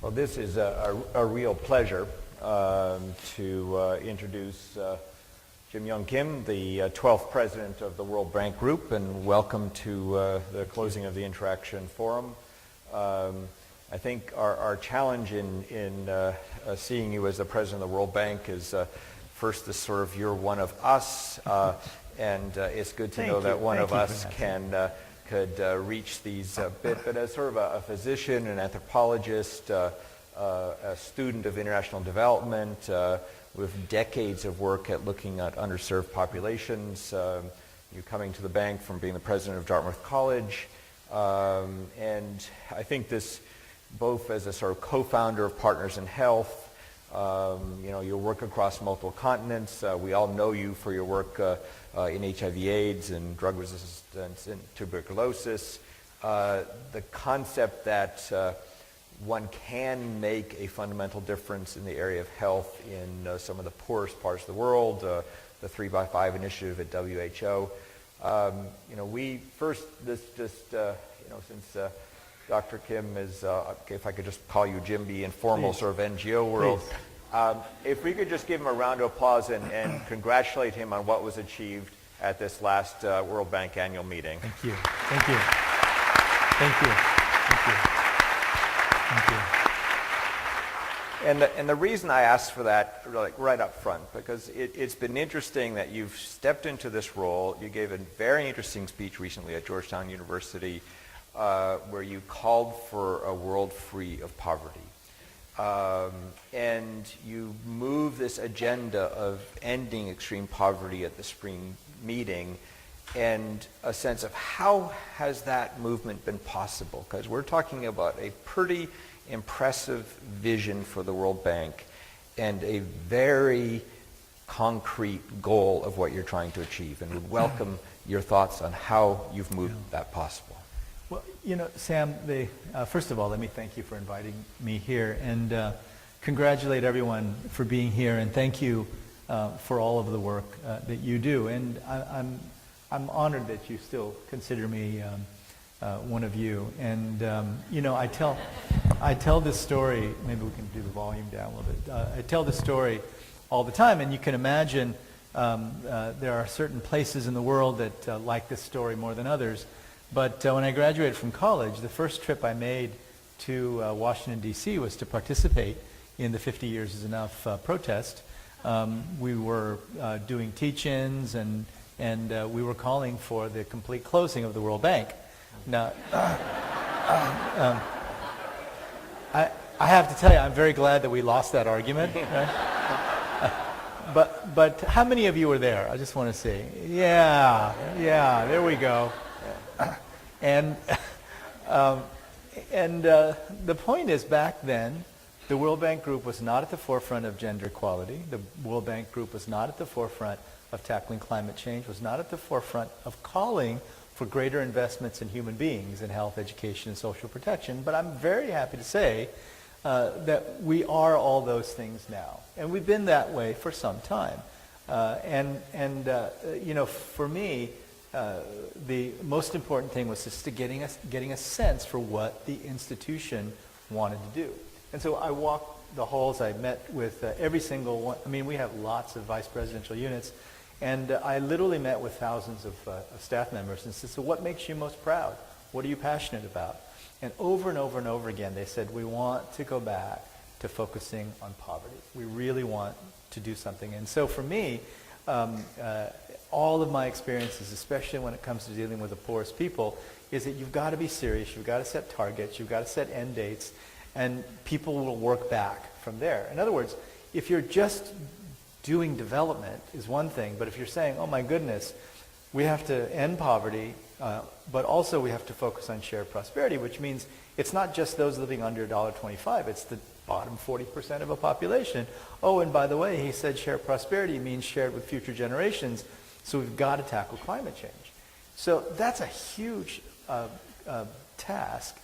Well, this is a real pleasure to introduce Jim Yong Kim, the 12th president of the World Bank Group, and welcome to the closing of the Interaction Forum. I think our challenge in seeing you as the president of the World Bank is first to sort of you're one of us, and it's good to know that one of us could reach these bit, but as sort of a physician, an anthropologist, a student of international development, with decades of work at looking at underserved populations, you coming to the bank from being the president of Dartmouth College, and I think this, both as a sort of co-founder of Partners in Health, you work across multiple continents. We all know you for your work in HIV/AIDS and drug resistance and tuberculosis. The concept that one can make a fundamental difference in the area of health in some of the poorest parts of the world, the 3x5 initiative at WHO. We first, since Dr. Kim is, if I could just call you Jim, the informal sort of NGO world. If we could just give him a round of applause and congratulate him on what was achieved at this last World Bank annual meeting. Thank you. Thank you. Thank you. Thank you. Thank you. And the reason I asked for that right up front, because it's been interesting that you've stepped into this role. You gave a very interesting speech recently at Georgetown University where you called for a world free of poverty. And you move this agenda of ending extreme poverty at the spring meeting, and a sense of how has that movement been possible? Because we're talking about a pretty impressive vision for the World Bank and a very concrete goal of what you're trying to achieve, and would welcome your thoughts on how you've moved that possible. Well, Sam, first of all, let me thank you for inviting me here, and congratulate everyone for being here, and thank you for all of the work that you do. And I'm honored that you still consider me one of you. And I tell this story. Maybe we can do the volume down a little bit. I tell this story all the time, and you can imagine there are certain places in the world that like this story more than others. But when I graduated from college, the first trip I made to Washington, D.C. was to participate in the 50 Years is Enough protest. We were doing teach-ins, and we were calling for the complete closing of the World Bank. Now, I have to tell you, I'm very glad that we lost that argument. Right? But how many of you were there? I just want to see. Yeah, there we go. And the point is, back then, the World Bank Group was not at the forefront of gender equality. The World Bank Group was not at the forefront of tackling climate change, was not at the forefront of calling for greater investments in human beings, in health, education, and social protection. But I'm very happy to say that we are all those things now. And we've been that way for some time. For me, the most important thing was just getting a sense for what the institution wanted to do. And so I walked the halls. I met with every single one. I mean, we have lots of vice presidential units, and I literally met with thousands of staff members and said, so what makes you most proud? What are you passionate about? And over and over again, they said, we want to go back to focusing on poverty. We really want to do something. And so for me, all of my experiences, especially when it comes to dealing with the poorest people, is that you've got to be serious, you've got to set targets, you've got to set end dates, and people will work back from there. In other words, if you're just doing development is one thing, but if you're saying, oh my goodness, we have to end poverty, but also we have to focus on shared prosperity, which means it's not just those living under $1.25, it's the bottom 40% of a population. Oh, and by the way, he said shared prosperity means shared with future generations, so we've got to tackle climate change. So that's a huge task.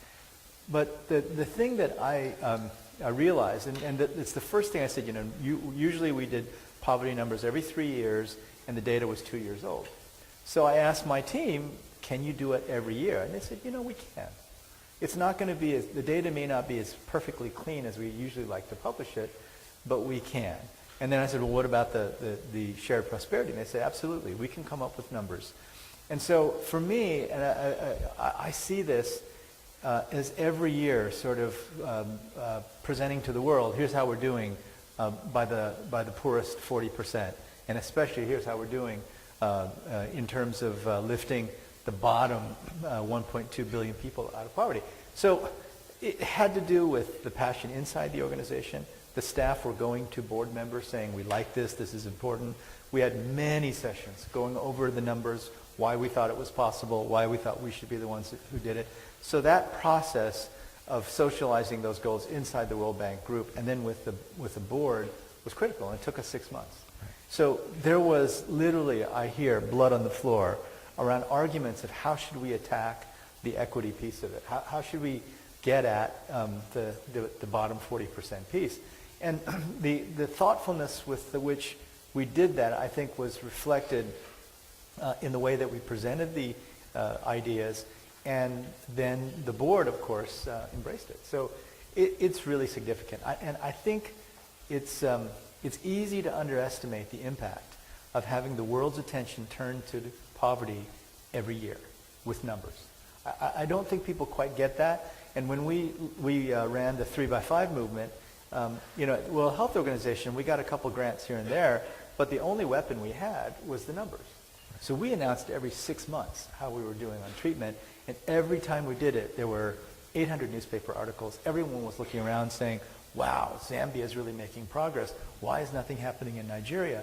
But the thing that I realized, and it's the first thing I said, usually we did poverty numbers every 3 years, and the data was 2 years old. So I asked my team, can you do it every year? And they said, we can. It's not going to be, the data may not be as perfectly clean as we usually like to publish it, but we can. And then I said, well, what about the shared prosperity? And they say, absolutely, we can come up with numbers. And so for me, and I see this as every year sort of presenting to the world, here's how we're doing by the poorest 40%. And especially here's how we're doing in terms of lifting the bottom 1.2 billion people out of poverty. So it had to do with the passion inside the organization. The staff were going to board members saying, we like this is important. We had many sessions going over the numbers, why we thought it was possible, why we thought we should be the ones who did it. So that process of socializing those goals inside the World Bank group and then with the board was critical, and it took us 6 months. Right. So there was literally, I hear, blood on the floor around arguments of how should we attack the equity piece of it? How should we get at the bottom 40% piece? And the thoughtfulness with which we did that, I think, was reflected in the way that we presented the ideas, and then the board, of course, embraced it. So it's really significant. And I think it's easy to underestimate the impact of having the world's attention turned to poverty every year with numbers. I don't think people quite get that. And when we ran the 3x5 movement, World Health Organization, we got a couple grants here and there, but the only weapon we had was the numbers. So we announced every 6 months how we were doing on treatment, and every time we did it, there were 800 newspaper articles. Everyone was looking around saying, wow, Zambia is really making progress. Why is nothing happening in Nigeria?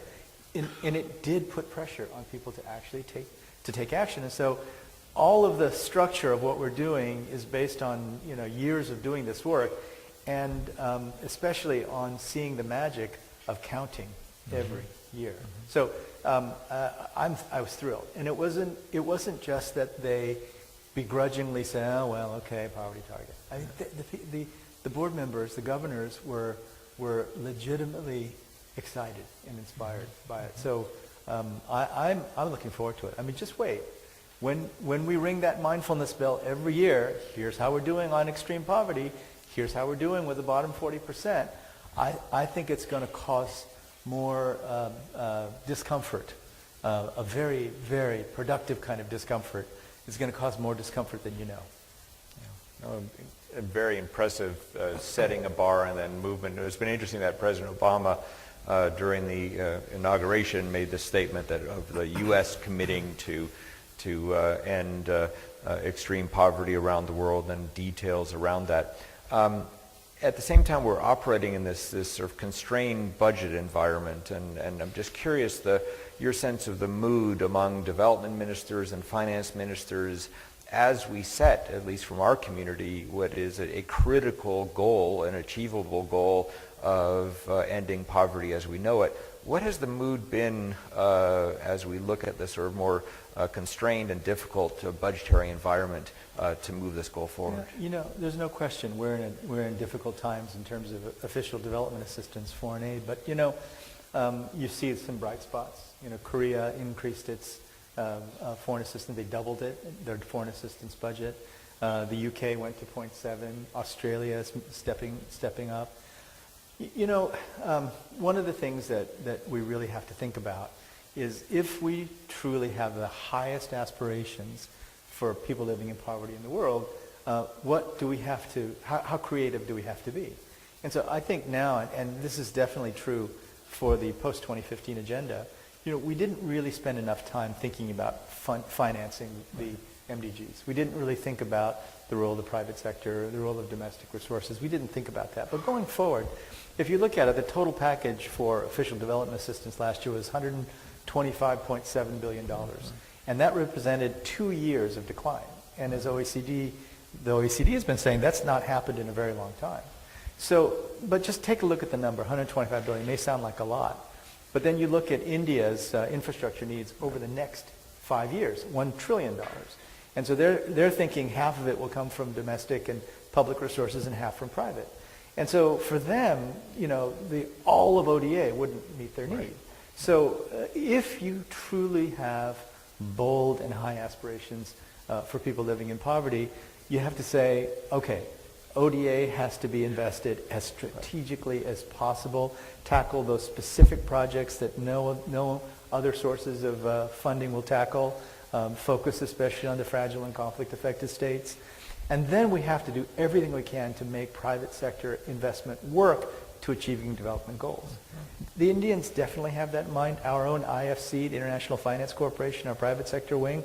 And it did put pressure on people to actually take action. And so all of the structure of what we're doing is based on years of doing this work, and especially on seeing the magic of counting every year. So I was thrilled, and it wasn't just that they begrudgingly said, oh well, okay, poverty target. I mean, the board members, the governors were legitimately excited and inspired by it. So I'm looking forward to it. I mean, just wait. When we ring that mindfulness bell every year, here's how we're doing on extreme poverty. Here's how we're doing with the bottom 40%. I think it's going to cause more discomfort, a very, very productive kind of discomfort. It's going to cause more discomfort than you know. Yeah. A very impressive setting a bar and then movement. It's been interesting that President Obama, during the inauguration, made the statement that of the U.S. committing to end extreme poverty around the world, and details around that. At the same time, we're operating in this sort of constrained budget environment, and I'm just curious your sense of the mood among development ministers and finance ministers as we set, at least from our community, what is a critical goal, an achievable goal of ending poverty as we know it. What has the mood been as we look at this sort of more constrained and difficult budgetary environment to move this goal forward? There's no question we're in difficult times in terms of official development assistance, foreign aid. But you see some bright spots. Korea increased its foreign assistance; they doubled it, their foreign assistance budget. The UK went to 0.7. Australia is stepping up. One of the things that we really have to think about is if we truly have the highest aspirations for people living in poverty in the world, what do we have to, how creative do we have to be? And so I think now, and this is definitely true for the post-2015 agenda, we didn't really spend enough time thinking about financing the MDGs. We didn't really think about the role of the private sector, the role of domestic resources. We didn't think about that. But going forward, if you look at it, the total package for official development assistance last year was $125.7 billion. And that represented 2 years of decline. And as the OECD has been saying, that's not happened in a very long time. So, but just take a look at the number, 125 billion. May sound like a lot. But then you look at India's infrastructure needs over the next 5 years, $1 trillion. And so they're thinking half of it will come from domestic and public resources and half from private. And so for them, all of ODA wouldn't meet their need. Right. So if you truly have bold and high aspirations for people living in poverty, you have to say, okay, ODA has to be invested as strategically as possible, tackle those specific projects that no other sources of funding will tackle, focus especially on the fragile and conflict-affected states. And then we have to do everything we can to make private sector investment work to achieving development goals. The Indians definitely have that in mind. Our own IFC, the International Finance Corporation, our private sector wing,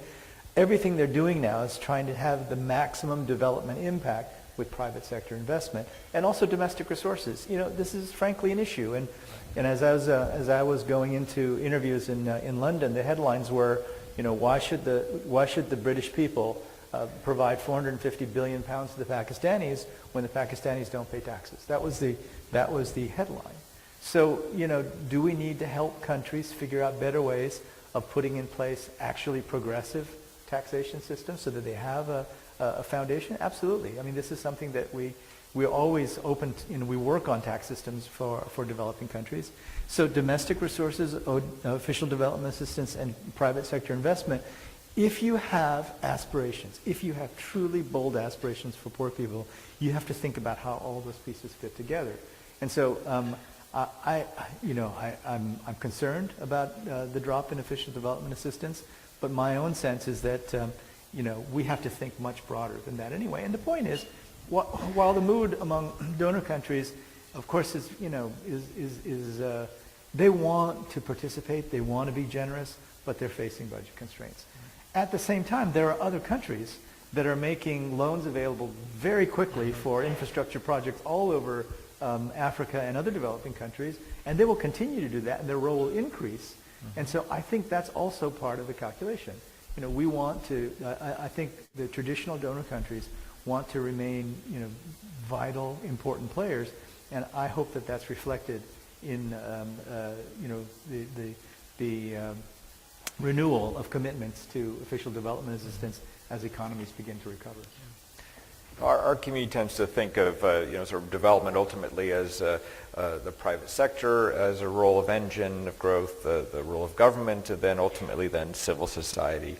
everything they're doing now is trying to have the maximum development impact with private sector investment and also domestic resources. This is frankly an issue. And as I was going into interviews in London, the headlines were, why should the British people provide 450 billion pounds to the Pakistanis when the Pakistanis don't pay taxes? That was the headline. So, do we need to help countries figure out better ways of putting in place actually progressive taxation systems so that they have a foundation? Absolutely. I mean, this is something that we're always open to, we work on tax systems for developing countries. So domestic resources, official development assistance, and private sector investment, if you have aspirations, if you have truly bold aspirations for poor people, you have to think about how all those pieces fit together. And so I'm concerned about the drop in official development assistance, but my own sense is that we have to think much broader than that anyway. And the point is, while the mood among donor countries, of course, is they want to participate, they want to be generous, but they're facing budget constraints. At the same time, there are other countries that are making loans available very quickly for infrastructure projects all over Africa and other developing countries, and they will continue to do that, and their role will increase. And so I think that's also part of the calculation. We want to, I think the traditional donor countries want to remain, vital, important players, and I hope that that's reflected in, the renewal of commitments to official development assistance as economies begin to recover. Our community tends to think of sort of development ultimately as the private sector as a role of engine of growth, the role of government, and then ultimately civil society.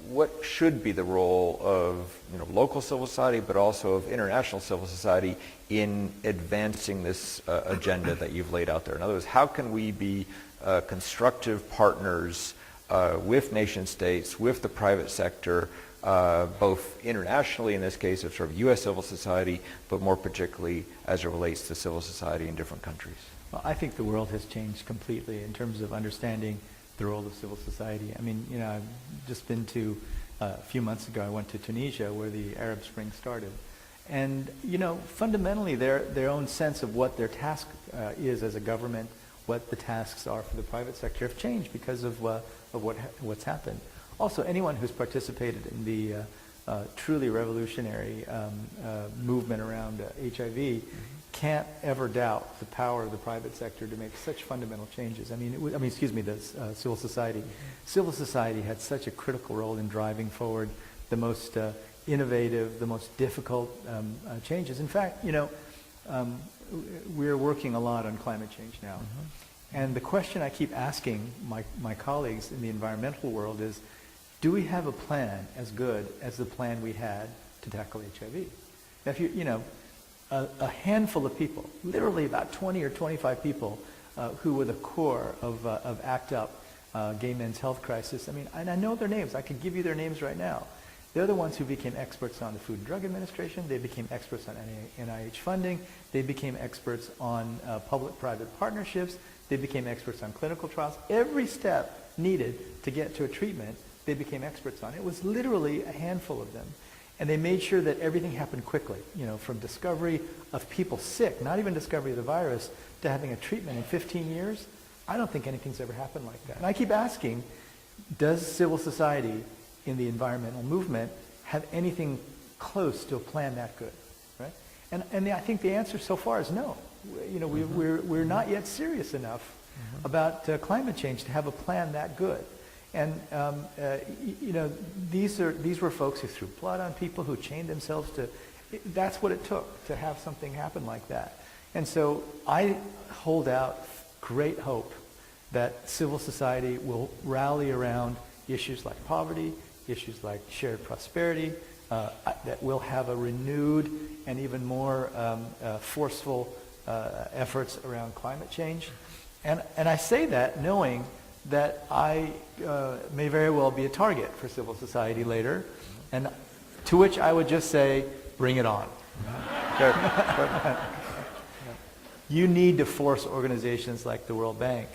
What should be the role of local civil society, but also of international civil society in advancing this agenda that you've laid out there? In other words, how can we be constructive partners with nation states, with the private sector, both internationally in this case of sort of U.S. civil society, but more particularly as it relates to civil society in different countries? Well, I think the world has changed completely in terms of understanding the role of civil society. I mean, I've just been to, a few months ago, I went to Tunisia where the Arab Spring started. And, fundamentally their own sense of what their task is as a government, what the tasks are for the private sector have changed because of what's happened. Also, anyone who's participated in the truly revolutionary movement around HIV can't ever doubt the power of the private sector to make such fundamental changes. The civil society. Civil society had such a critical role in driving forward the most innovative, the most difficult changes. In fact, we're working a lot on climate change now. And the question I keep asking my colleagues in the environmental world is, do we have a plan as good as the plan we had to tackle HIV? Now, if a handful of people, literally about 20 or 25 people, who were the core of ACT UP, Gay Men's Health Crisis. And I know their names. I could give you their names right now. They're the ones who became experts on the Food and Drug Administration. They became experts on NIH funding. They became experts on public-private partnerships. They became experts on clinical trials. Every step needed to get to a treatment, they became experts on. It was literally a handful of them. And they made sure that everything happened quickly, from discovery of people sick, not even discovery of the virus, to having a treatment in 15 years. I don't think anything's ever happened like that. And I keep asking, does civil society in the environmental movement have anything close to a plan that good, right? And I think the answer so far is no. We're not yet serious enough about climate change to have a plan that good. And these were folks who threw blood on people, who chained themselves to. That's what it took to have something happen like that. And so I hold out great hope that civil society will rally around issues like poverty, issues like shared prosperity, that we'll have a renewed and even more forceful efforts around climate change. And I say that knowing that I may very well be a target for civil society later, and to which I would just say, bring it on. You need to force organizations like the World Bank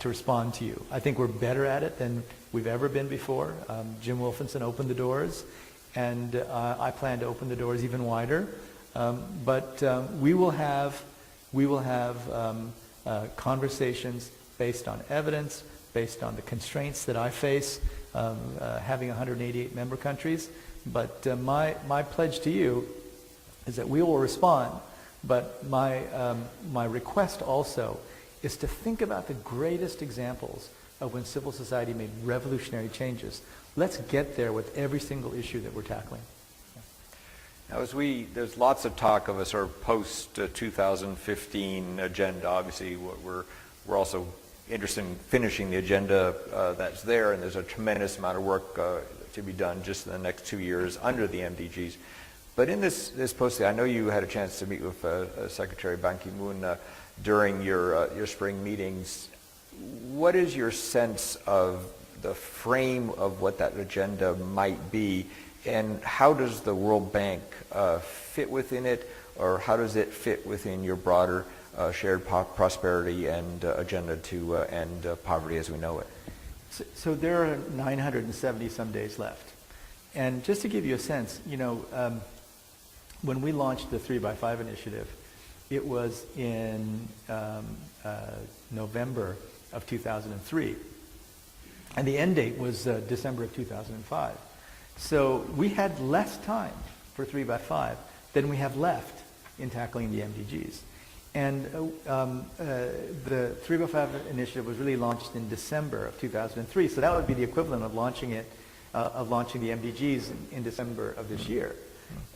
to respond to you. I think we're better at it than we've ever been before. Jim Wolfenson opened the doors, and I plan to open the doors even wider. But we will have conversations based on evidence, based on the constraints that I face, having 188 member countries. But my pledge to you is that we will respond. But my request also is to think about the greatest examples of when civil society made revolutionary changes. Let's get there with every single issue that we're tackling. Now, there's lots of talk of a sort of post-2015 agenda. Obviously, we're also interested in finishing the agenda that's there, and there's a tremendous amount of work to be done just in the next 2 years under the MDGs. But in this post, I know you had a chance to meet with Secretary Ban Ki-moon during your spring meetings. What is your sense of the frame of what that agenda might be, and how does the World Bank fit within it, or how does it fit within your broader shared prosperity and agenda to end poverty as we know it? So there are 970 some days left. And just to give you a sense, when we launched the 3x5 initiative, it was in November of 2003. And the end date was December of 2005. So we had less time for 3x5 than we have left in tackling the MDGs. And the 3x5 initiative was really launched in December of 2003. So that would be the equivalent of launching the MDGs in December of this year.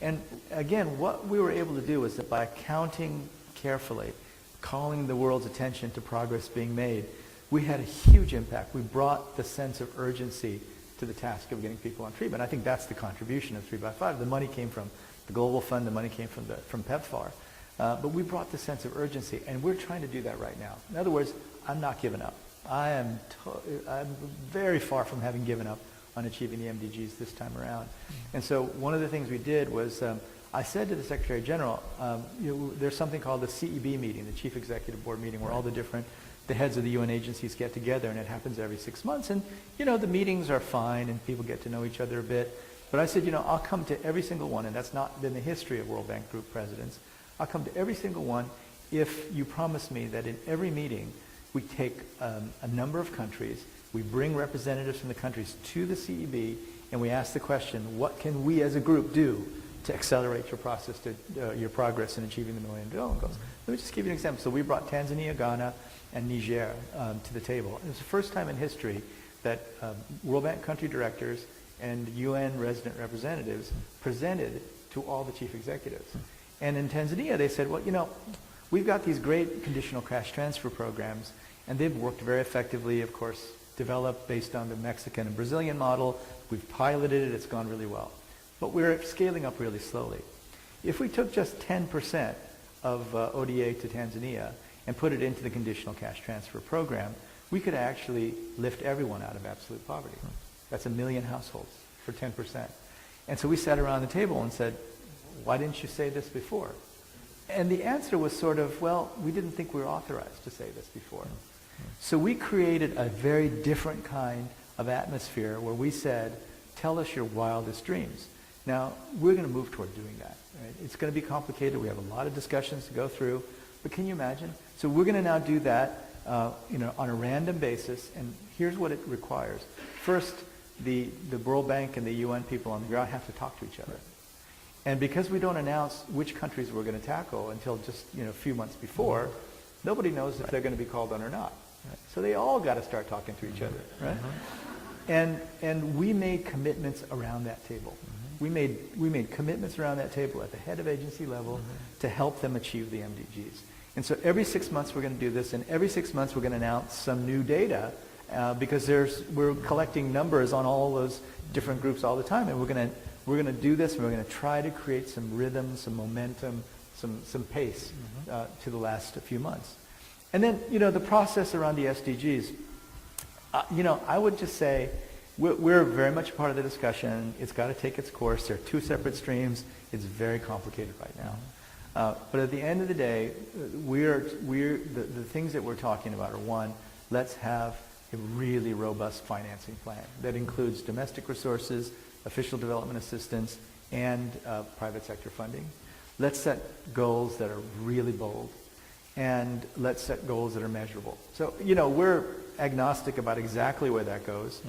And again, what we were able to do was that by counting carefully, calling the world's attention to progress being made, we had a huge impact. We brought the sense of urgency to the task of getting people on treatment. I think that's the contribution of 3x5. The money came from the Global Fund, the money came from PEPFAR. But we brought the sense of urgency, and we're trying to do that right now. In other words, I'm not giving up. I'm very far from having given up on achieving the MDGs this time around. And so one of the things we did was I said to the Secretary General, there's something called the CEB meeting, the Chief Executive Board meeting, where all the heads of the UN agencies get together, and it happens every 6 months. And, the meetings are fine, and people get to know each other a bit. But I said, I'll come to every single one, and that's not been the history of World Bank Group presidents. I'll come to every single one if you promise me that in every meeting we take a number of countries, we bring representatives from the countries to the CEB, and we ask the question, what can we as a group do to accelerate your progress in achieving the Millennium Development Goals? Let me just give you an example. So we brought Tanzania, Ghana, and Niger to the table. It was the first time in history that World Bank country directors and UN resident representatives presented to all the chief executives. And in Tanzania, they said, well, we've got these great conditional cash transfer programs, and they've worked very effectively, of course, developed based on the Mexican and Brazilian model. We've piloted it. It's gone really well. But we're scaling up really slowly. If we took just 10% of ODA to Tanzania and put it into the conditional cash transfer program, we could actually lift everyone out of absolute poverty. That's 1 million households for 10%. And so we sat around the table and said, why didn't you say this before? And the answer was sort of, well, we didn't think we were authorized to say this before. So we created a very different kind of atmosphere where we said, tell us your wildest dreams. Now, we're going to move toward doing that. Right? It's going to be complicated. We have a lot of discussions to go through. But can you imagine? So we're going to now do that on a random basis. And here's what it requires. First, the World Bank and the UN people on the ground have to talk to each other. And because we don't announce which countries we're going to tackle until just a few months before, nobody knows if they're going to be called on or not. Right? So they all got to start talking to each other, right? And we made commitments around that table. We made commitments around that table at the head of agency level to help them achieve the MDGs. And so every 6 months we're going to do this, and every 6 months we're going to announce some new data because we're collecting numbers on all those different groups all the time, and we're going to we're going to do this, and we're going to try to create some rhythm, some momentum, some pace to the last few months. And then, the process around the SDGs, I would just say we're very much a part of the discussion. It's got to take its course. There are two separate streams. It's very complicated right now. But at the end of the day, the things that we're talking about are, one, let's have a really robust financing plan that includes domestic resources, official development assistance, and private sector funding. Let's set goals that are really bold, and let's set goals that are measurable. So, we're agnostic about exactly where that goes.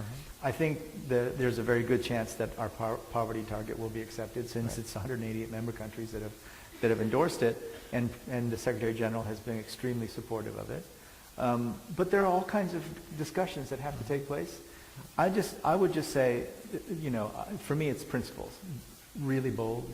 I think there's a very good chance that our poverty target will be accepted, since it's 188 member countries that have endorsed it, and the Secretary General has been extremely supportive of it. But there are all kinds of discussions that have to take place. I would just say, for me, it's principles. Really bold.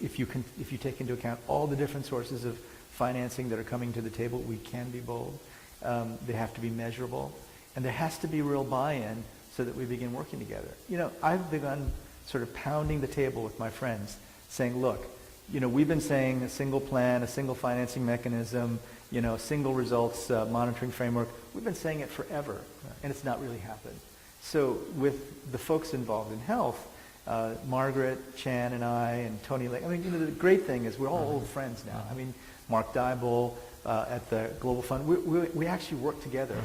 If you take into account all the different sources of financing that are coming to the table, we can be bold. They have to be measurable, and there has to be real buy-in so that we begin working together. I've begun sort of pounding the table with my friends, saying, look, we've been saying a single plan, a single financing mechanism, single results monitoring framework. We've been saying it forever, and it's not really happened. So with the folks involved in health, Margaret, Chan, and I, and Tony Lake, the great thing is we're all old friends now. Mark Dybel at the Global Fund, we actually work together.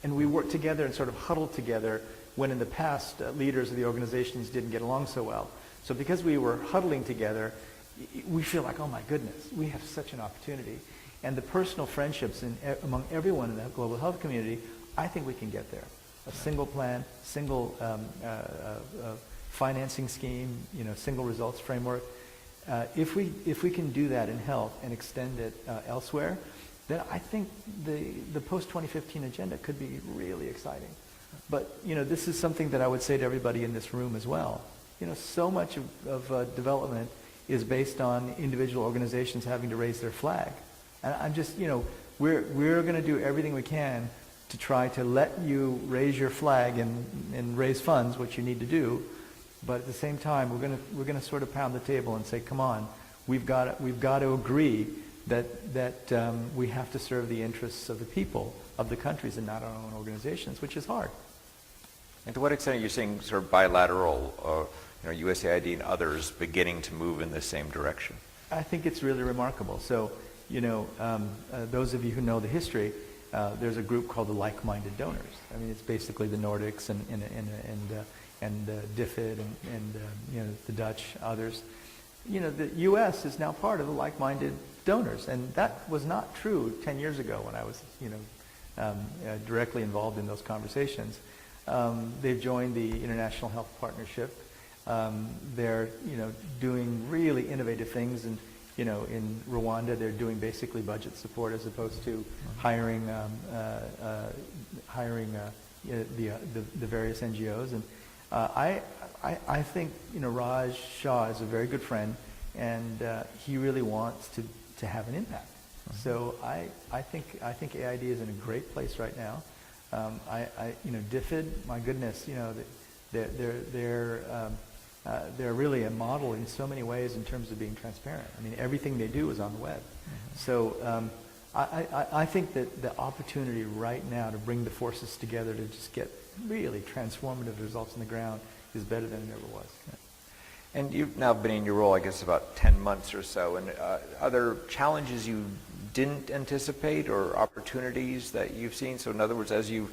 And we work together and sort of huddle together when in the past leaders of the organizations didn't get along so well. So because we were huddling together, we feel like, oh my goodness, we have such an opportunity. And the personal friendships among everyone in the global health community, I think we can get there. A single plan, single financing scheme, single results framework. If we can do that in health and extend it elsewhere, then I think the post-2015 agenda could be really exciting. But, this is something that I would say to everybody in this room as well. So much of development is based on individual organizations having to raise their flag. And I'm just, we're going to do everything we can to try to let you raise your flag and raise funds, which you need to do. But at the same time, we're going to sort of pound the table and say, come on, we've got to agree that we have to serve the interests of the people of the countries and not our own organizations, which is hard. And to what extent are you seeing sort of bilateral, USAID and others beginning to move in the same direction? I think it's really remarkable. So, those of you who know the history, there's a group called the like-minded donors. It's basically the Nordics and DFID and the Dutch, others. The U.S. is now part of the like-minded donors, and that was not true 10 years ago when I was, directly involved in those conversations. They've joined the International Health Partnership. They're, doing really innovative things, and in Rwanda, they're doing basically budget support as opposed to hiring the various NGOs. And I think Raj Shah is a very good friend, and he really wants to have an impact. So I think AID is in a great place right now. DFID, my goodness, they're really a model in so many ways in terms of being transparent. Everything they do is on the web. So I think that the opportunity right now to bring the forces together to just get really transformative results on the ground is better than it ever was. And you've now been in your role, I guess, about 10 months or so. And are there challenges you didn't anticipate or opportunities that you've seen? So in other words, as you've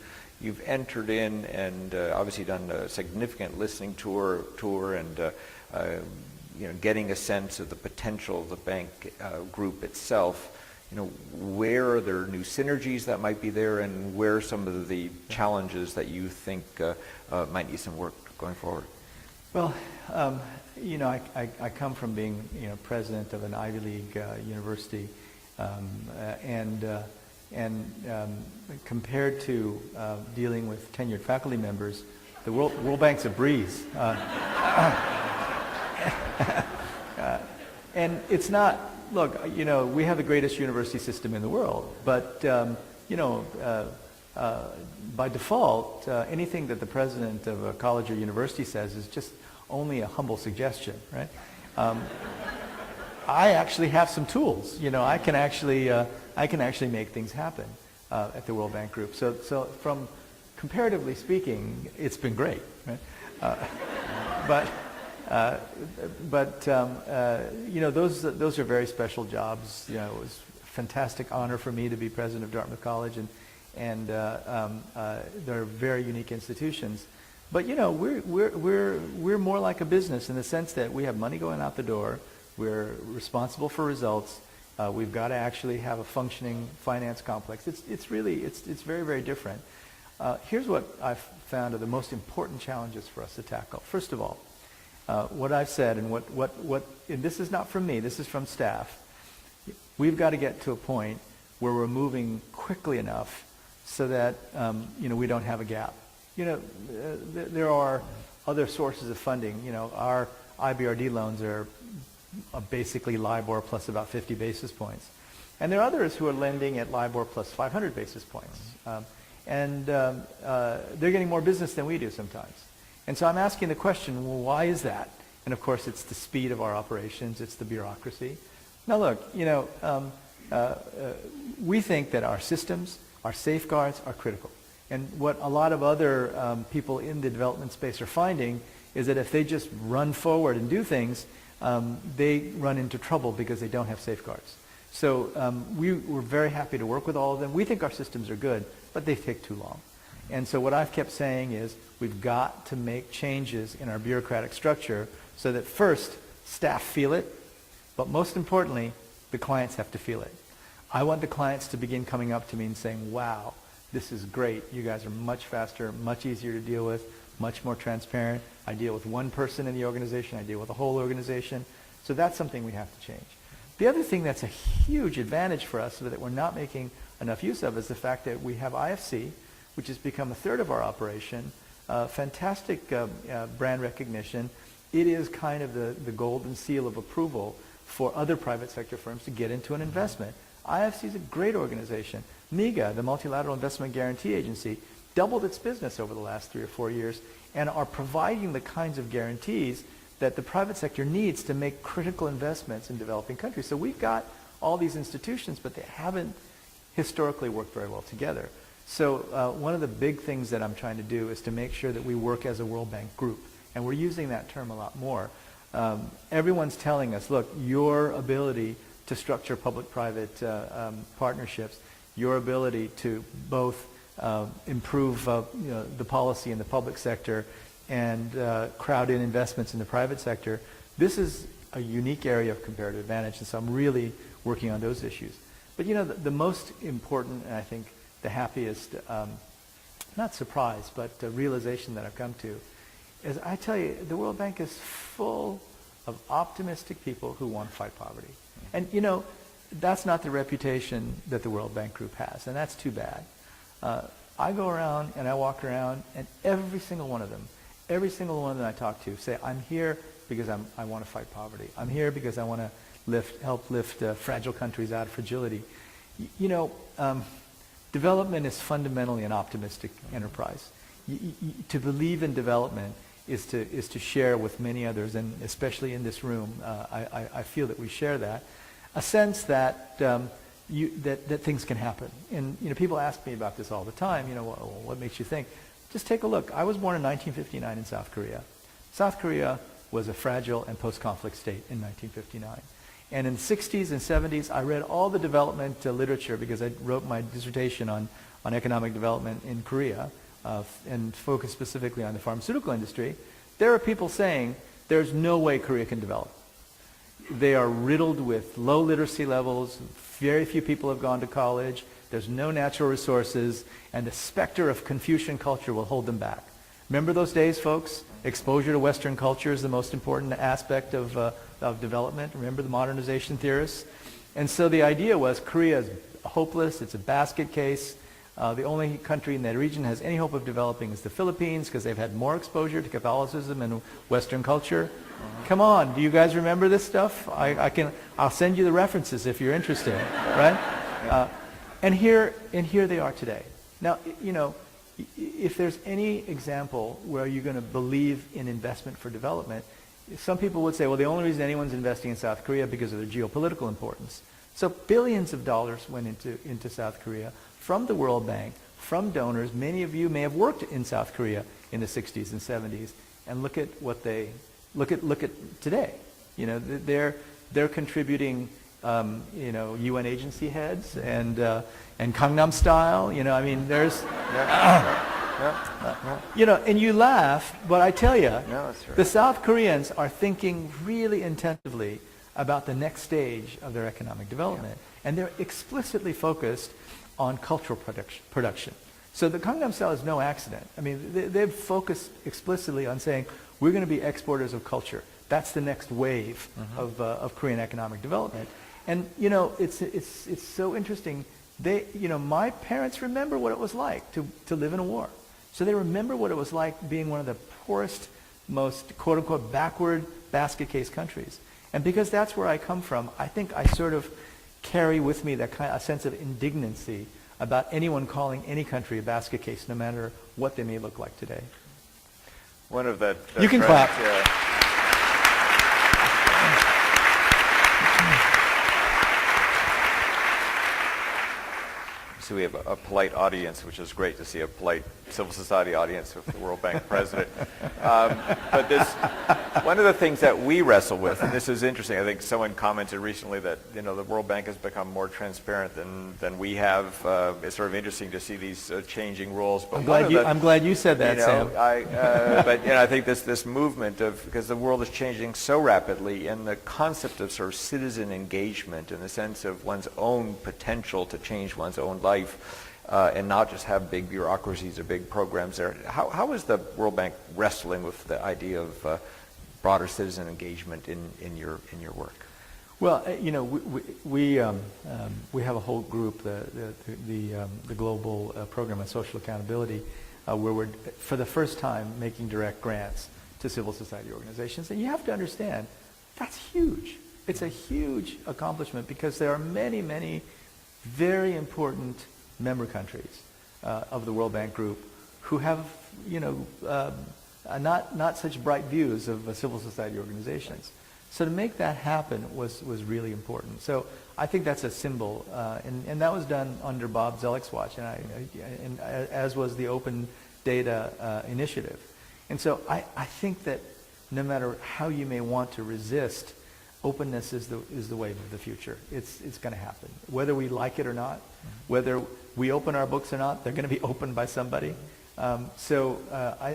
entered in and obviously done a significant listening tour and getting a sense of the potential of the bank group itself, where are there new synergies that might be there, and where are some of the challenges that you think might need some work going forward? Well, I come from being president of an Ivy League university, and compared to dealing with tenured faculty members, the World Bank's a breeze. And it's not, look, we have the greatest university system in the world, but, by default, anything that the president of a college or university says is just only a humble suggestion, right? I actually have some tools. I can actually make things happen at the World Bank Group. So from comparatively speaking, it's been great, right? Those are very special jobs. It was a fantastic honor for me to be president of Dartmouth College, and they're very unique institutions. But we're more like a business in the sense that we have money going out the door. We're responsible for results. We've got to actually have a functioning finance complex. It's very, very different. Here's what I've found are the most important challenges for us to tackle. First of all, what I've said, and and this is not from me, this is from staff. We've got to get to a point where we're moving quickly enough so that we don't have a gap. There are other sources of funding. Our IBRD loans are basically LIBOR plus about 50 basis points. And there are others who are lending at LIBOR plus 500 basis points. They're getting more business than we do sometimes. And so I'm asking the question, well, why is that? And of course, it's the speed of our operations. It's the bureaucracy. Now look, we think that our systems, our safeguards are critical. And what a lot of other people in the development space are finding is that if they just run forward and do things, they run into trouble because they don't have safeguards. So we're very happy to work with all of them. We think our systems are good, but they take too long. And so what I've kept saying is we've got to make changes in our bureaucratic structure so that first, staff feel it, but most importantly, the clients have to feel it. I want the clients to begin coming up to me and saying, wow, this is great. You guys are much faster, much easier to deal with, much more transparent. I deal with one person in the organization. I deal with the whole organization. So that's something we have to change. The other thing that's a huge advantage for us that we're not making enough use of is the fact that we have IFC, which has become a third of our operation, fantastic brand recognition. It is kind of the golden seal of approval for other private sector firms to get into an investment. IFC is a great organization. MIGA, the Multilateral Investment Guarantee Agency, doubled its business over the last 3 or 4 years and are providing the kinds of guarantees that the private sector needs to make critical investments in developing countries. So we've got all these institutions, but they haven't historically worked very well together. So one of the big things that I'm trying to do is to make sure that we work as a World Bank group. And we're using that term a lot more. Everyone's telling us, look, your ability to structure public-private partnerships, your ability to both improve the policy in the public sector and crowd in investments in the private sector, this is a unique area of comparative advantage. And so I'm really working on those issues. But the most important, and I think the happiest, not surprise, but realization that I've come to is, I tell you, the World Bank is full of optimistic people who want to fight poverty. And that's not the reputation that the World Bank Group has, and that's too bad. I go around and I walk around, and every single one of them that I talk to say, I'm here because I want to fight poverty. I'm here because I want to help lift fragile countries out of fragility. Development is fundamentally an optimistic enterprise. To believe in development is to share with many others, and especially in this room, I feel that we share that, a sense that that things can happen. And people ask me about this all the time. What makes you think? Just take a look. I was born in 1959 in South Korea. South Korea was a fragile and post-conflict state in 1959. And in the 60s and 70s, I read all the development literature because I wrote my dissertation on economic development in Korea and focused specifically on the pharmaceutical industry. There are people saying there's no way Korea can develop. They are riddled with low literacy levels. Very few people have gone to college. There's no natural resources, and the specter of Confucian culture will hold them back. Remember those days, folks? Exposure to Western culture is the most important aspect of development. Remember the modernization theorists? And so the idea was Korea is hopeless. It's a basket case. The only country in that region that has any hope of developing is the Philippines because they've had more exposure to Catholicism and Western culture. Come on, do you guys remember this stuff? I'll send you the references if you're interested, right? And here they are today. Now, if there's any example where you're going to believe in investment for development, some people would say, well, the only reason anyone's investing in South Korea is because of their geopolitical importance. So billions of dollars went into South Korea from the World Bank, from donors. Many of you may have worked in South Korea in the 60s and 70s, and look at what they look at today. You know, they're contributing, you know, UN agency heads and Gangnam Style. You know, I mean, there's, you know, and you laugh, but I tell you, No, that's right. the South Koreans are thinking really intensively about the next stage of their economic development, and they're explicitly focused on cultural production. So the Gangnam Style is no accident. I mean, they've focused explicitly on saying, we're going to be exporters of culture. That's the next wave of Korean economic development. And, you know, it's so interesting. You know, my parents remember what it was like to live in a war. So they remember what it was like being one of the poorest, most, quote-unquote, backward basket case countries. And because that's where I come from, I think I sort of carry with me that kind of a sense of indignancy about anyone calling any country a basket case, no matter what they may look like today. One of the You can trends, clap. So we have a polite audience, which is great to see a polite civil society audience with the World Bank president. But this, one of the things that we wrestle with, and this is interesting, I think someone commented recently that, you know, the World Bank has become more transparent than we have. It's sort of interesting to see these changing rules. But I'm glad you said that, you know, Sam. but you know, I think this movement of, because the world is changing so rapidly, and the concept of sort of citizen engagement in the sense of one's own potential to change one's own life, and not just have big bureaucracies or big programs there. How is the World Bank wrestling with the idea of broader citizen engagement in your work? Well, you know, we have a whole group, the Global Program on Social Accountability, where we're, for the first time, making direct grants to civil society organizations. And you have to understand, that's huge. It's a huge accomplishment because there are many, many very important member countries of the World Bank Group who have, you know, not such bright views of civil society organizations. So to make that happen was really important. So I think that's a symbol, and that was done under Bob Zellick's watch, and as was the Open Data Initiative. And so I think that no matter how you may want to resist, openness is the wave of the future. It's going to happen. Whether we like it or not, whether we open our books or not, they're going to be opened by somebody. So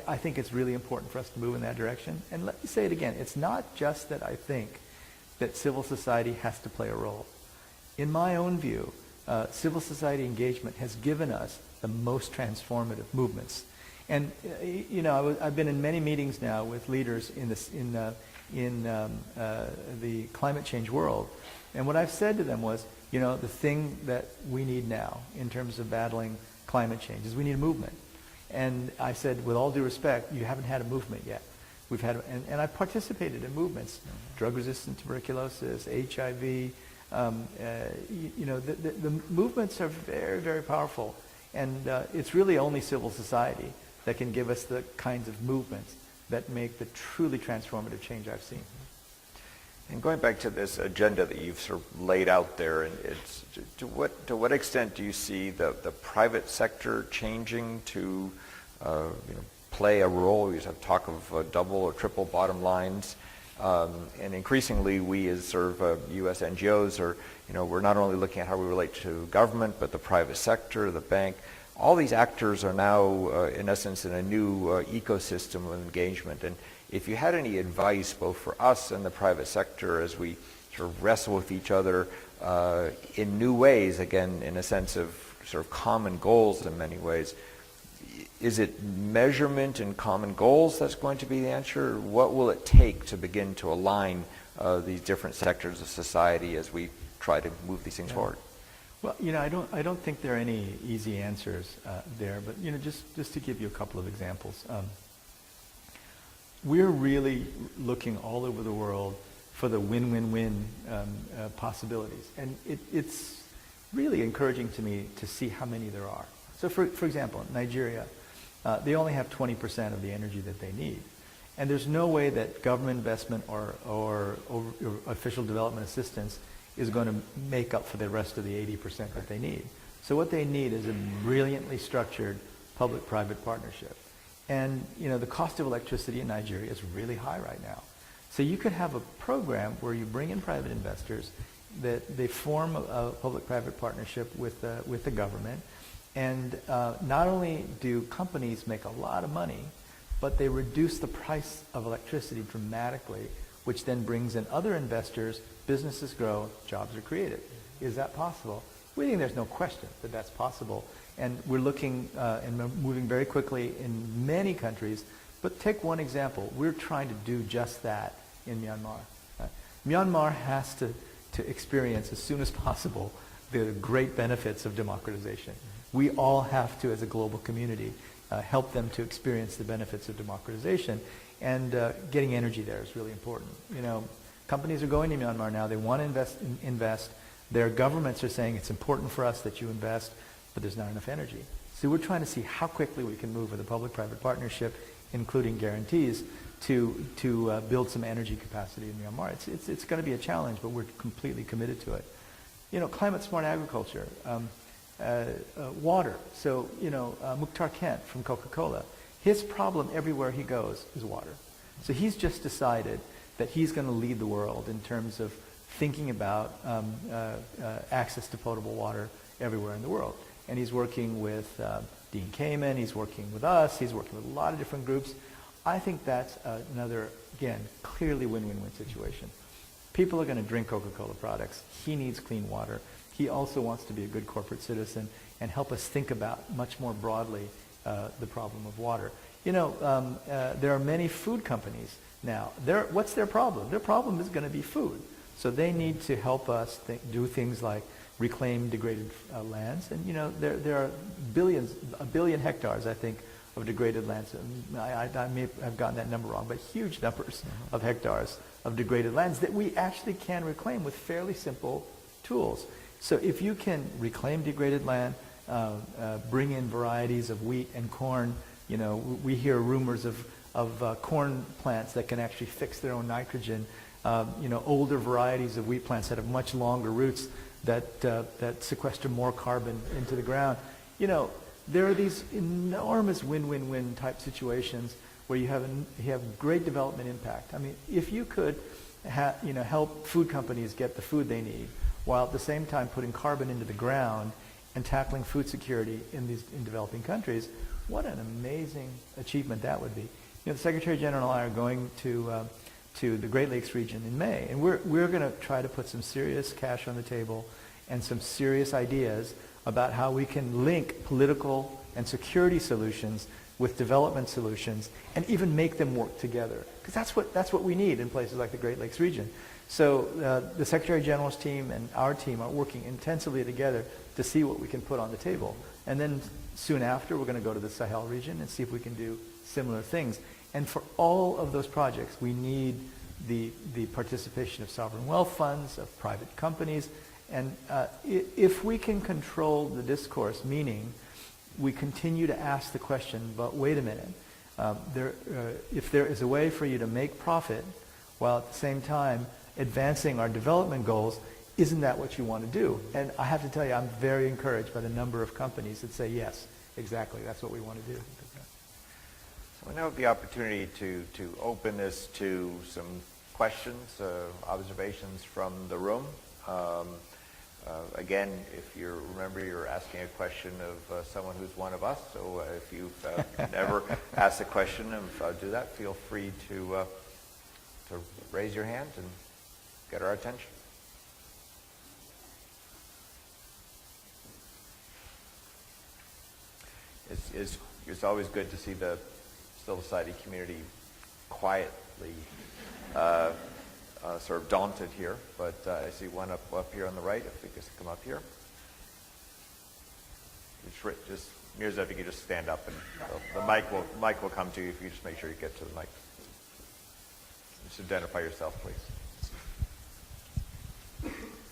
I think it's really important for us to move in that direction. And let me say it again. It's not just that I think that civil society has to play a role. In my own view, civil society engagement has given us the most transformative movements. And you know, I've been in many meetings now with leaders in the climate change world, and what I've said to them was, you know, the thing that we need now in terms of battling climate change is we need a movement. And I said, with all due respect, you haven't had a movement yet. We've had, and I participated in movements, drug-resistant tuberculosis, HIV. You know, the movements are very, very powerful, and it's really only civil society that can give us the kinds of movements that make the truly transformative change I've seen. And going back to this agenda that you've sort of laid out there, and it's, to what extent do you see the private sector changing to you know, play a role? We have talk of double or triple bottom lines, and increasingly we as sort of U.S. NGOs are, you know, we're not only looking at how we relate to government, but the private sector, the bank. All these actors are now, in essence, in a new ecosystem of engagement. And if you had any advice, both for us and the private sector, as we sort of wrestle with each other in new ways, again, in a sense of sort of common goals in many ways, is it measurement and common goals that's going to be the answer? What will it take to begin to align these different sectors of society as we try to move these things forward? Well, you know, I don't think there are any easy answers there, but you know, just to give you a couple of examples, we're really looking all over the world for the win-win-win possibilities, and it's really encouraging to me to see how many there are. So, for example, Nigeria, they only have 20% of the energy that they need. And there's no way that government investment or official development assistance is going to make up for the rest of the 80% that they need. So what they need is a brilliantly structured public-private partnership. And the cost of electricity in Nigeria is really high right now. So you could have a program where you bring in private investors, that they form a public-private partnership with the government, and not only do companies make a lot of money, but they reduce the price of electricity dramatically, which then brings in other investors, businesses grow, jobs are created. Is that possible? We think there's no question that that's possible. And we're looking and moving very quickly in many countries. But take one example. We're trying to do just that in Myanmar. Myanmar has to experience as soon as possible the great benefits of democratization. We all have to, as a global community, help them to experience the benefits of democratization. And getting energy there is really important. Companies are going to Myanmar now. They want to invest. Their governments are saying it's important for us that you invest, but there's not enough energy. So we're trying to see how quickly we can move with a public-private partnership, including guarantees, to build some energy capacity in Myanmar. It's going to be a challenge, but we're completely committed to it. Climate-smart agriculture, water. So, Mukhtar Kent from Coca-Cola, his problem everywhere he goes is water. So he's just decided that he's going to lead the world in terms of thinking about access to potable water everywhere in the world. And he's working with Dean Kamen, he's working with us, he's working with a lot of different groups. I think that's another, again, clearly win-win-win situation. People are going to drink Coca-Cola products. He needs clean water. He also wants to be a good corporate citizen and help us think about much more broadly the problem of water. There are many food companies now. What's their problem? Their problem is going to be food. So they need to help us do things like reclaim degraded lands. And, there are a billion hectares, I think, of degraded lands. I may have gotten that number wrong, but huge numbers of hectares of degraded lands that we actually can reclaim with fairly simple tools. So if you can reclaim degraded land, bring in varieties of wheat and corn, we hear rumors of corn plants that can actually fix their own nitrogen, older varieties of wheat plants that have much longer roots that sequester more carbon into the ground. There are these enormous win-win-win type situations where you have great development impact. I mean, if you could help food companies get the food they need, while at the same time putting carbon into the ground and tackling food security in developing countries, what an amazing achievement that would be. The Secretary General and I are going to the Great Lakes region in May, and we're going to try to put some serious cash on the table and some serious ideas about how we can link political and security solutions with development solutions and even make them work together. Because that's what we need in places like the Great Lakes region. So the Secretary General's team and our team are working intensively together to see what we can put on the table. And then soon after, we're going to go to the Sahel region and see if we can do similar things. And for all of those projects, we need the participation of sovereign wealth funds, of private companies. And if we can control the discourse, meaning we continue to ask the question, but wait a minute, if there is a way for you to make profit while at the same time advancing our development goals, isn't that what you want to do? And I have to tell you, I'm very encouraged by the number of companies that say, yes, exactly, that's what we want to do. So we now have the opportunity to open this to some questions, observations from the room. Again, if you remember, you're asking a question of someone who's one of us. So if you've never asked a question and do that, feel free to raise your hand and get our attention. It's always good to see the civil society community quietly sort of daunted here, but I see one up here on the right. If we just come up here. Just Mirza, if you could just stand up, and the mic will come to you if you just make sure you get to the mic. Just identify yourself, please.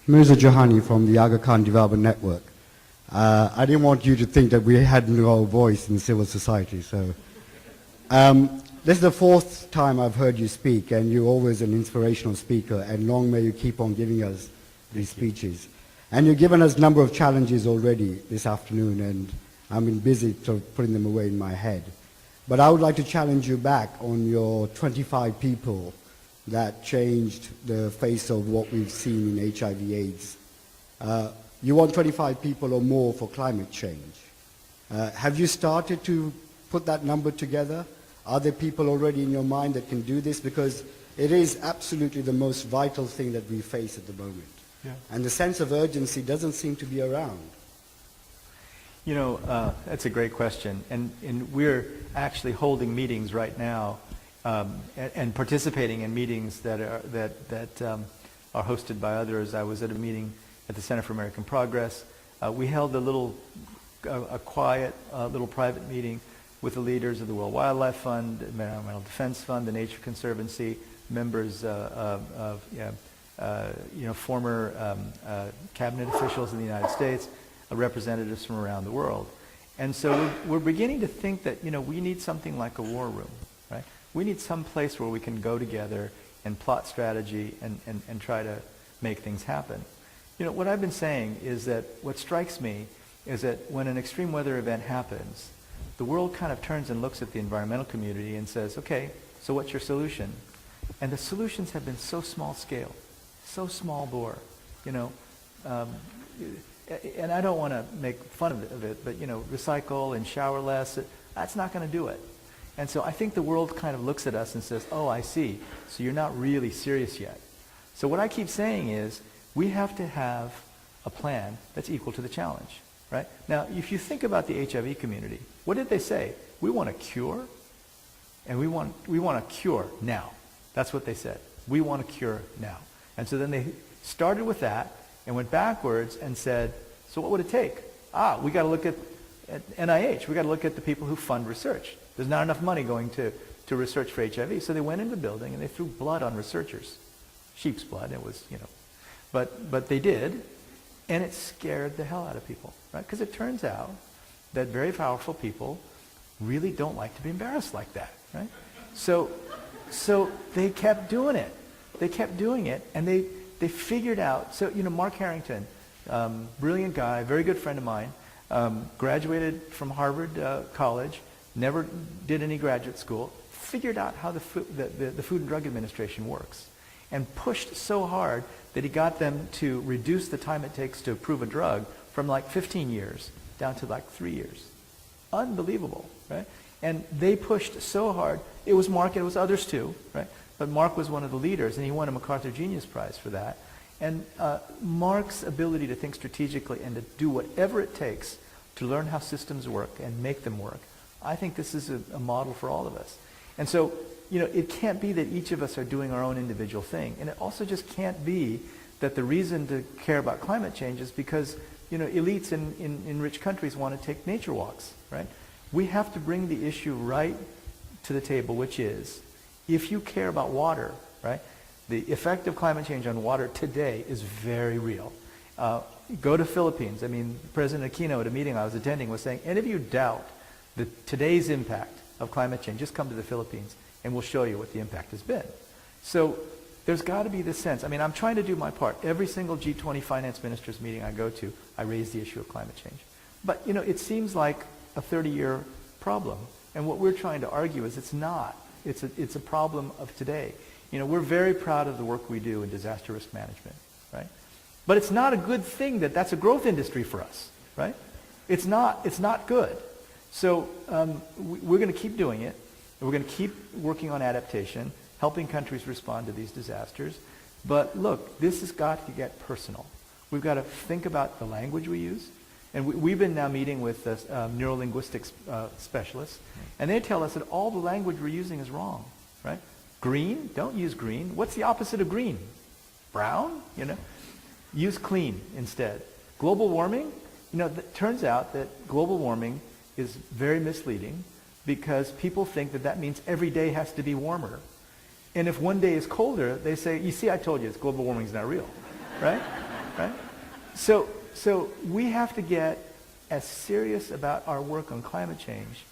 Mirza Johani from the Aga Khan Development Network. I didn't want you to think that we had no voice in civil society. So this is the fourth time I've heard you speak, and you're always an inspirational speaker, and long may you keep on giving us these speeches. And you've given us a number of challenges already this afternoon, and I've been busy sort of putting them away in my head. But I would like to challenge you back on your 25 people that changed the face of what we've seen in HIV/AIDS. You want 25 people or more for climate change. Have you started to put that number together? Are there people already in your mind that can do this? Because it is absolutely the most vital thing that we face at the moment. Yeah. And the sense of urgency doesn't seem to be around. You know, that's a great question. And we're actually holding meetings right now and participating in meetings that are hosted by others. I was at a meeting at the Center for American Progress. We held a quiet little private meeting with the leaders of the World Wildlife Fund, the Environmental Defense Fund, the Nature Conservancy, members of former cabinet officials in the United States, representatives from around the world. And so we're beginning to think that, we need something like a war room, right? We need some place where we can go together and plot strategy and try to make things happen. What I've been saying is that what strikes me is that when an extreme weather event happens, the world kind of turns and looks at the environmental community and says, okay, so what's your solution? And the solutions have been so small scale, so small bore, and I don't want to make fun of it, but, recycle and shower less, that's not going to do it. And so I think the world kind of looks at us and says, oh, I see, so you're not really serious yet. So what I keep saying is, we have to have a plan that's equal to the challenge, right? Now, if you think about the HIV community, what did they say? We want a cure, and we want a cure now. That's what they said. We want a cure now. And so then they started with that and went backwards and said, so what would it take? We got to look at NIH. We got to look at the people who fund research. There's not enough money going to research for HIV. So they went into the building and they threw blood on researchers. Sheep's blood. It was, But they did, and it scared the hell out of people, right? Because it turns out that very powerful people really don't like to be embarrassed like that, right? So they kept doing it. They kept doing it, and they figured out. So Mark Harrington, brilliant guy, very good friend of mine, graduated from Harvard College, never did any graduate school, figured out how the Food and Drug Administration works, and pushed so hard that he got them to reduce the time it takes to approve a drug from like 15 years down to like 3 years. Unbelievable, right? And they pushed so hard. It was Mark, it was others too, right? But Mark was one of the leaders, and he won a MacArthur Genius Prize for that. And Mark's ability to think strategically and to do whatever it takes to learn how systems work and make them work, I think this is a model for all of us. And so, it can't be that each of us are doing our own individual thing. And it also just can't be that the reason to care about climate change is because, elites in rich countries want to take nature walks, right? We have to bring the issue right to the table, which is, if you care about water, right, the effect of climate change on water today is very real. Go to Philippines. I mean, President Aquino at a meeting I was attending was saying, any of you doubt today's impact of climate change, just come to the Philippines and we'll show you what the impact has been. So there's got to be this sense. I mean, I'm trying to do my part. Every single G20 finance ministers meeting I go to, I raise the issue of climate change. But, it seems like a 30-year problem. And what we're trying to argue is it's not. It's a problem of today. We're very proud of the work we do in disaster risk management, right? But it's not a good thing that's a growth industry for us, right? It's not good. So we're going to keep doing it. We're going to keep working on adaptation, helping countries respond to these disasters. But look, this has got to get personal. We've got to think about the language we use. And we've been now meeting with neurolinguistics specialists, and they tell us that all the language we're using is wrong, right? Green, don't use green. What's the opposite of green? Brown, Use clean instead. Global warming, it turns out that global warming is very misleading because people think that means every day has to be warmer. And if one day is colder, they say, you see, I told you, global warming is not real, right? Right? So we have to get as serious about our work on climate change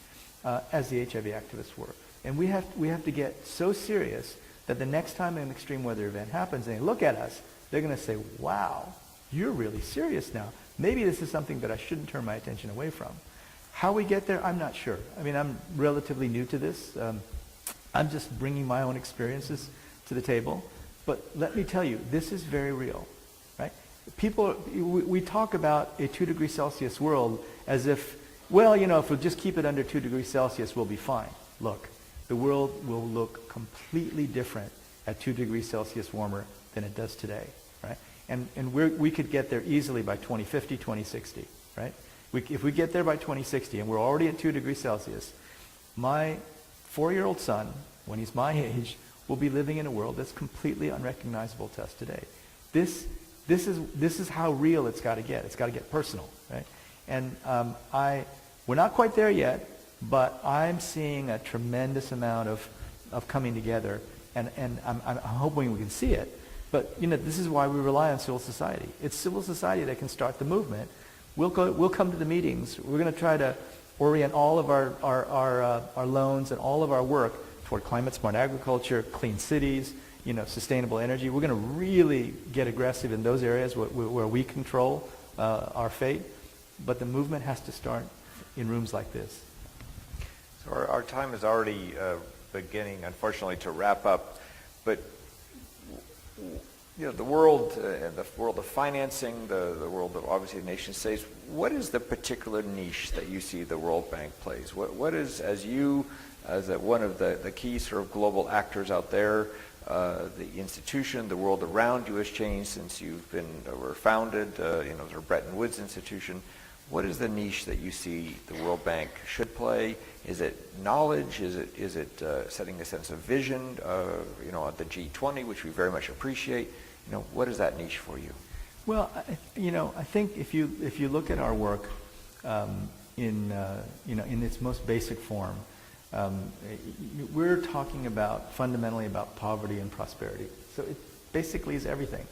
as the HIV activists were. And we have to get so serious that the next time an extreme weather event happens and they look at us, they're going to say, wow, you're really serious now. Maybe this is something that I shouldn't turn my attention away from. How we get there, I'm not sure. I mean, I'm relatively new to this. I'm just bringing my own experiences to the table. But let me tell you, this is very real, right? We talk about a 2 degrees Celsius world as if, well, if we'll just keep it under 2 degrees Celsius, we'll be fine. Look, the world will look completely different at 2 degrees Celsius warmer than it does today, right? And we could get there easily by 2050, 2060, right? If we get there by 2060 and we're already at 2 degrees Celsius, my 4-year-old son, when he's my age, will be living in a world that's completely unrecognizable to us today. This is how real it's got to get. It's got to get personal, right? And we're not quite there yet, but I'm seeing a tremendous amount of coming together, and I'm hoping we can see it. But this is why we rely on civil society. It's civil society that can start the movement. We'll come to the meetings. We're going to try to orient all of our loans and all of our work toward climate smart agriculture, clean cities, sustainable energy. We're going to really get aggressive in those areas where we control our fate. But the movement has to start in rooms like this. So our time is already beginning, unfortunately, to wrap up. But the world of financing, the world of obviously the nation states, what is the particular niche that you see the World Bank plays? What is, as one of the key sort of global actors out there, the institution, the world around you has changed since were founded, the Bretton Woods institution. What is the niche that you see the World Bank should play? Is it knowledge? Is it setting a sense of vision? At the G20, which we very much appreciate. What is that niche for you? Well, I think if you look at our work in its most basic form, we're talking fundamentally about poverty and prosperity. So it basically is everything.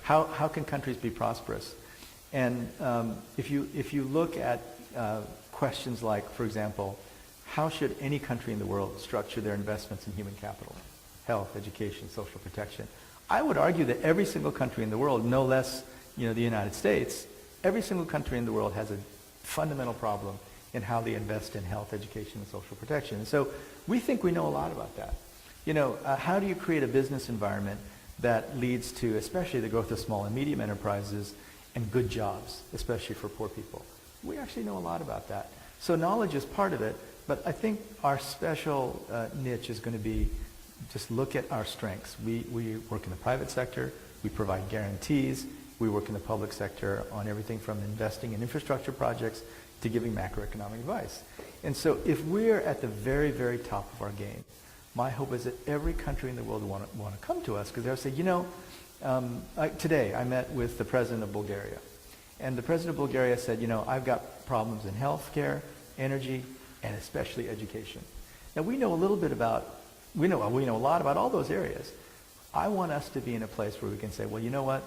How can countries be prosperous? And if you look at questions like, for example, how should any country in the world structure their investments in human capital, health, education, social protection? I would argue that every single country in the world, no less the United States, every single country in the world has a fundamental problem in how they invest in health, education, and social protection. And so we think we know a lot about that. How do you create a business environment that leads to, especially the growth of small and medium enterprises and good jobs, especially for poor people? We actually know a lot about that. So knowledge is part of it, but I think our special niche is going to be just look at our strengths. We work in the private sector. We provide guarantees. We work in the public sector on everything from investing in infrastructure projects to giving macroeconomic advice. And so if we're at the very, very top of our game, my hope is that every country in the world will want to come to us because they'll say, today I met with the president of Bulgaria. And the president of Bulgaria said, I've got problems in healthcare, energy, and especially education. Now we know a lot about all those areas. I want us to be in a place where we can say, well, you know what?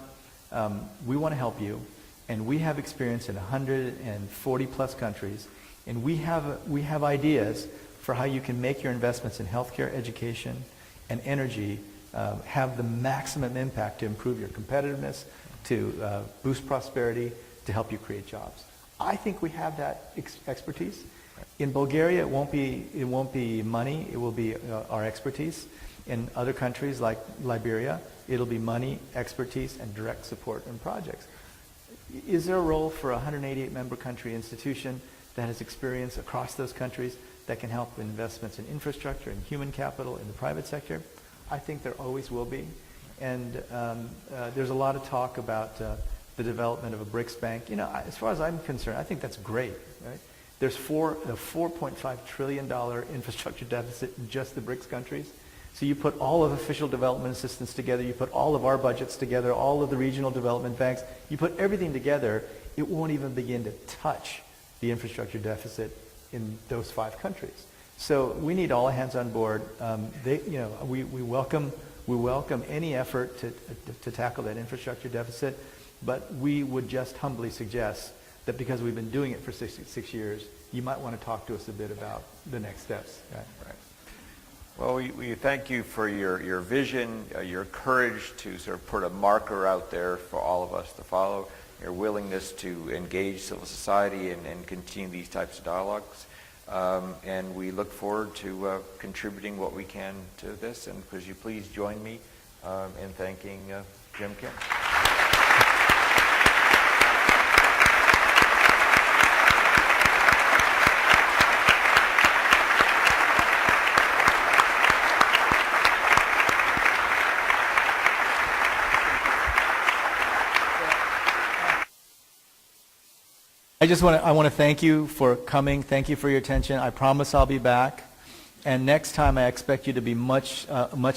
We want to help you, and we have experience in 140 plus countries, and we have ideas for how you can make your investments in healthcare, education, and energy have the maximum impact to improve your competitiveness, to boost prosperity, to help you create jobs. I think we have that expertise. In Bulgaria, it won't be money; it will be our expertise. In other countries like Liberia, it'll be money, expertise, and direct support in projects. Is there a role for a 188-member country institution that has experience across those countries that can help investments in infrastructure and human capital in the private sector? I think there always will be. And there's a lot of talk about the development of a BRICS bank. As far as I'm concerned, I think that's great, right? There's a $4.5 trillion infrastructure deficit in just the BRICS countries. So you put all of official development assistance together, you put all of our budgets together, all of the regional development banks, you put everything together, it won't even begin to touch the infrastructure deficit in those 5 countries. So we need all hands on board. We welcome any effort to tackle that infrastructure deficit, but we would just humbly suggest that because we've been doing it for 6 years, you might want to talk to us a bit about the next steps. Right? Right. Well, we thank you for your vision, your courage to sort of put a marker out there for all of us to follow, your willingness to engage civil society and continue these types of dialogues. And we look forward to contributing what we can to this. And could you please join me in thanking Jim Kim. I want to thank you for coming. Thank you for your attention. I promise I'll be back. And next time I expect you to be much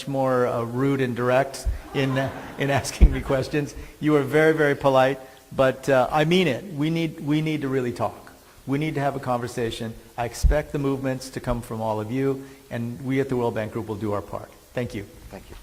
more rude and direct in asking me questions. You are very, very polite, but I mean it. We need to really talk. We need to have a conversation. I expect the movements to come from all of you, and we at the World Bank Group will do our part. Thank you. Thank you.